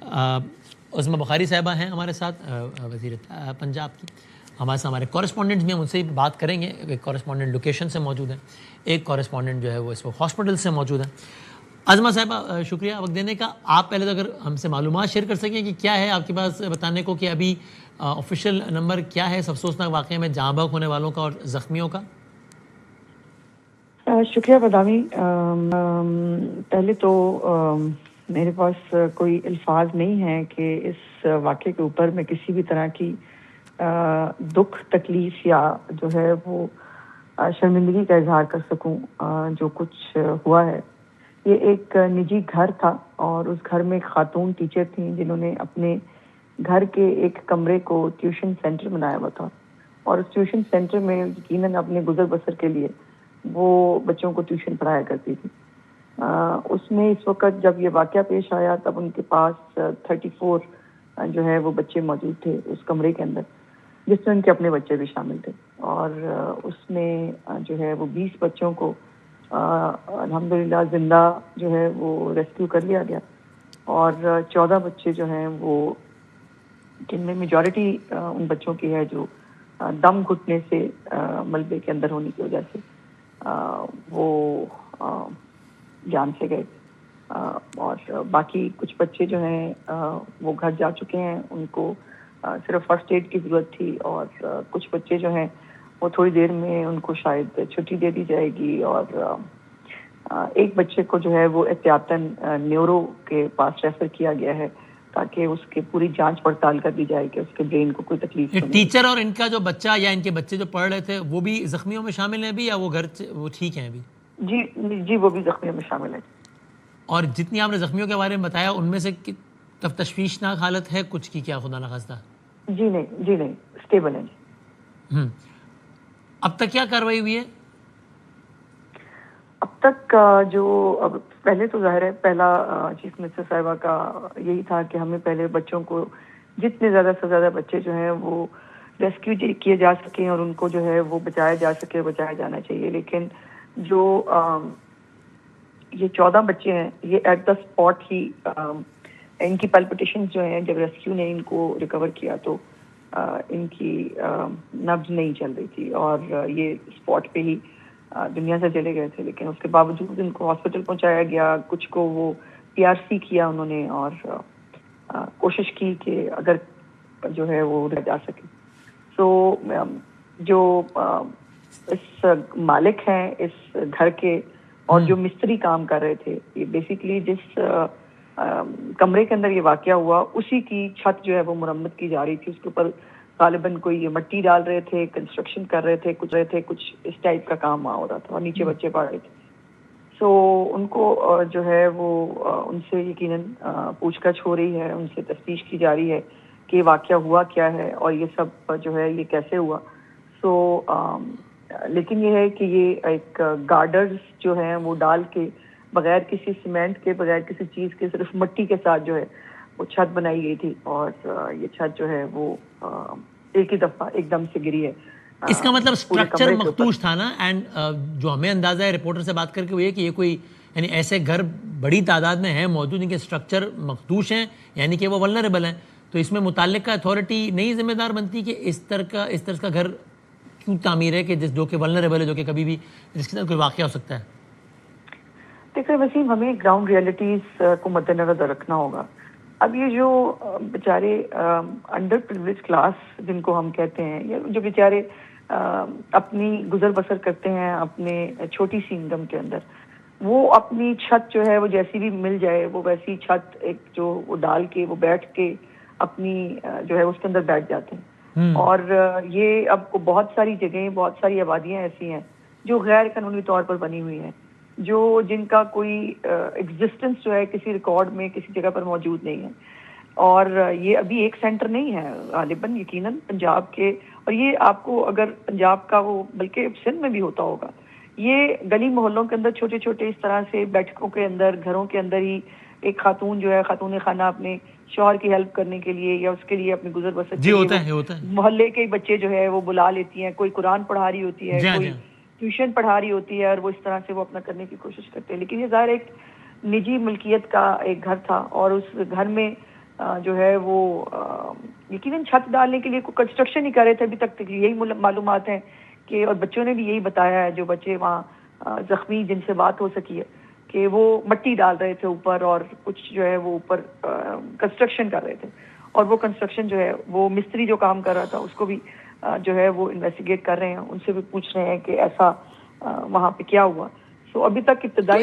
عظمیٰ بخاری صاحبہ ہیں ہمارے ساتھ وزیر پنجاب کی، ہمارے ساتھ ہمارے کورسپونڈنٹ بھی، ہم ان سے بات کریں گے. ایک کورسپونڈنٹ لوکیشن سے موجود ہیں، ایک کورسپونڈنٹ جو ہے وہ اس وقت ہاسپٹل سے موجود ہیں. عظمیٰ صاحبہ شکریہ وقت دینے کا. آپ پہلے تو اگر ہم سے معلومات شیئر کر سکیں کہ کیا ہے آپ کے پاس بتانے کو کہ ابھی آفیشیل نمبر کیا ہے اس افسوسناک واقعے میں جاں بحق ہونے والوں کا اور زخمیوں کا؟ شکریہ بدامی. پہلے تو میرے پاس کوئی الفاظ نہیں ہیں کہ اس واقعے کے اوپر میں کسی بھی طرح کی دکھ تکلیف یا جو ہے وہ شرمندگی کا اظہار کر سکوں. جو کچھ ہوا ہے یہ ایک نجی گھر تھا اور اس گھر میں ایک خاتون ٹیچر تھیں جنہوں نے اپنے گھر کے ایک کمرے کو ٹیوشن سینٹر بنایا ہوا تھا، اور اس ٹیوشن سینٹر میں یقیناً اپنے گزر بسر کے لیے وہ بچوں کو ٹیوشن پڑھایا کرتی تھی. اس میں اس وقت جب یہ واقعہ پیش آیا تب ان کے پاس 34 جو ہے وہ بچے موجود تھے اس کمرے کے اندر، جس میں ان کے اپنے بچے بھی شامل تھے. اور اس میں جو ہے وہ 20 بچوں کو الحمدللہ زندہ جو ہے وہ ریسکیو کر لیا گیا، اور 14 بچے جو ہیں وہ، جن میں میجورٹی ان بچوں کی ہے جو دم گھٹنے سے ملبے کے اندر ہونے کی وجہ سے وہ جان سے گئے. اور باقی کچھ بچے جو ہیں وہ گھر جا چکے ہیں، ان کو صرف فرسٹ ایڈ کی ضرورت تھی، اور کچھ بچے جو ہیں وہ تھوڑی دیر میں ان کو شاید چھٹی دے دی جائے گی. اور ایک بچے کو جو ہے وہ احتیاطاً نیورو کے پاس ریفر کیا گیا ہے تاکہ اس کی پوری جانچ پڑتال کر دی جائے کہ اس کے برین کو کوئی تکلیف نہیں. ٹیچر اور ان کا جو بچہ یا ان کے بچے جو پڑھ رہے تھے وہ بھی زخمیوں میں شامل ہیں ابھی، یا وہ وہ ٹھیک ہیں ابھی؟ جی وہ بھی زخمیوں میں شامل ہیں. اور جتنی آپ نے زخمیوں کے بارے میں بتایا ان میں سے تشویشناک حالت ہے کچھ کی کیا خدا نخواستہ؟ جی نہیں اسٹیبل ہیں جی. اب تک کیا کارروائی ہوئی ہے؟ اب تک جو پہلے تو ظاہر ہے پہلا چیف منسٹر صاحبہ کا یہی تھا کہ ہمیں پہلے بچوں کو جتنے زیادہ سے زیادہ بچے جو ہیں وہ ریسکیو کیے جا سکیں اور ان کو جو ہے وہ بچایا جانا چاہیے. لیکن جو یہ 14 بچے ہیں یہ ایٹ دا اسپاٹ ہی ان کی پلپٹیشن جو ہیں، جب ریسکیو نے ان کو ریکور کیا تو ان کی نبض نہیں چل رہی تھی اور یہ اسپاٹ پہ ہی دنیا سے چلے گئے تھے. لیکن اس کے باوجود ان کو ہاسپٹل پہنچایا گیا، کچھ کو وہ PRC کیا انہوں نے، اور کوشش کی کہ اگر جو ہے وہ رہ جا سکے. سو جو اس مالک ہیں اس گھر کے اور جو مستری کام کر رہے تھے، یہ بیسیکلی جس کمرے کے اندر یہ واقعہ ہوا اسی کی چھت جو ہے وہ مرمت کی جا رہی تھی. اس کے اوپر غالباً کوئی مٹی ڈال رہے تھے، کنسٹرکشن کر رہے تھے، کچھ اس ٹائپ کا کام وہاں ہو رہا تھا، اور نیچے بچے پڑھ رہے تھے. سو ان کو جو ہے وہ ان سے یقیناً پوچھ گچھ ہو رہی ہے، ان سے تفتیش کی جا رہی ہے کہ واقعہ ہوا کیا ہے اور یہ سب جو ہے یہ کیسے ہوا. سو لیکن یہ ہے کہ یہ ایک گارڈرز جو ہیں وہ ڈال کے بغیر کسی سیمنٹ کے، بغیر کسی چیز کے، صرف مٹی کے ساتھ جو ہے وہ چھت بنائی گئی تھی، اور یہ چھت جو ہے وہ ایک ہی دفعہ ایک دم سے گری ہے. اس کا مطلب سٹرکچر مختوش تھا نا. اینڈ جو ہمیں اندازہ ہے رپورٹر سے بات کر کے وہ یہ کہ یہ کوئی یعنی ایسے گھر بڑی تعداد میں ہیں موجود ان کے سٹرکچر مخدوش ہیں، یعنی کہ وہ ولنریبل ہیں. تو اس میں متعلقہ اتھارٹی نہیں ذمہ دار بنتی کہ اس طرح کا گھر کیوں تعمیر ہے کہ جو کہ ولنریبل ہے، جو کہ کبھی بھی جس کے ساتھ کوئی واقعہ ہو سکتا ہے. دیکھیں وسیم، ہمیں گراؤنڈ ریئلٹیز کو مد نظر رکھنا ہوگا. اب یہ جو بیچارے انڈر پریولیج کلاس جن کو ہم کہتے ہیں، یا جو بیچارے اپنی گزر بسر کرتے ہیں اپنے چھوٹی سی انکم کے اندر، وہ اپنی چھت جو ہے وہ جیسی بھی مل جائے وہ ویسی چھت ایک جو وہ ڈال کے وہ بیٹھ کے اپنی جو ہے اس کے اندر بیٹھ جاتے ہیں. اور یہ اب بہت ساری جگہیں، بہت ساری آبادیاں ایسی ہیں جو غیر قانونی طور پر بنی ہوئی ہیں، جن کا کوئی ایگزسٹنس جو ہے کسی ریکارڈ میں کسی جگہ پر موجود نہیں ہے. اور یہ ابھی ایک سینٹر نہیں ہے، غالباً یقیناً پنجاب کے، اور یہ آپ کو اگر پنجاب کا وہ بلکہ سندھ میں بھی ہوتا ہوگا، یہ گلی محلوں کے اندر چھوٹے چھوٹے اس طرح سے بیٹھکوں کے اندر، گھروں کے اندر ہی ایک خاتون جو ہے خاتون خانہ اپنے شوہر کی ہیلپ کرنے کے لیے یا اس کے لیے اپنی گزر بسر کے لیے محلے کے بچے جو ہے وہ بلا لیتی ہیں. کوئی قرآن پڑھا رہی ہوتی ہے، کوئی ٹیوشن پڑھا رہی ہوتی ہے، اور وہ اس طرح سے وہ اپنا کرنے کی کوشش کرتے ہیں. لیکن یہ ظاہر ایک نجی ملکیت کا ایک گھر تھا، اور اس گھر میں جو ہے وہ یقیناً چھت ڈالنے کے لیے کوئی کنسٹرکشن ہی کر رہے تھے. ابھی تک یہی معلومات ہیں کہ, اور بچوں نے بھی یہی بتایا ہے جو بچے وہاں زخمی جن سے بات ہو سکی ہے, کہ وہ مٹی ڈال رہے تھے اوپر اور کچھ جو ہے وہ اوپر کنسٹرکشن کر رہے تھے. اور وہ کنسٹرکشن جو ہے وہ مستری جو کام کر رہا تھا اس کو بھی جو ہے وہ انویسٹیگیٹ کر رہے ہیں, ان سے بھی پوچھ رہے ہیں کہ ایسا وہاں پہ کیا ہوا. سو ابھی تک ابتدائی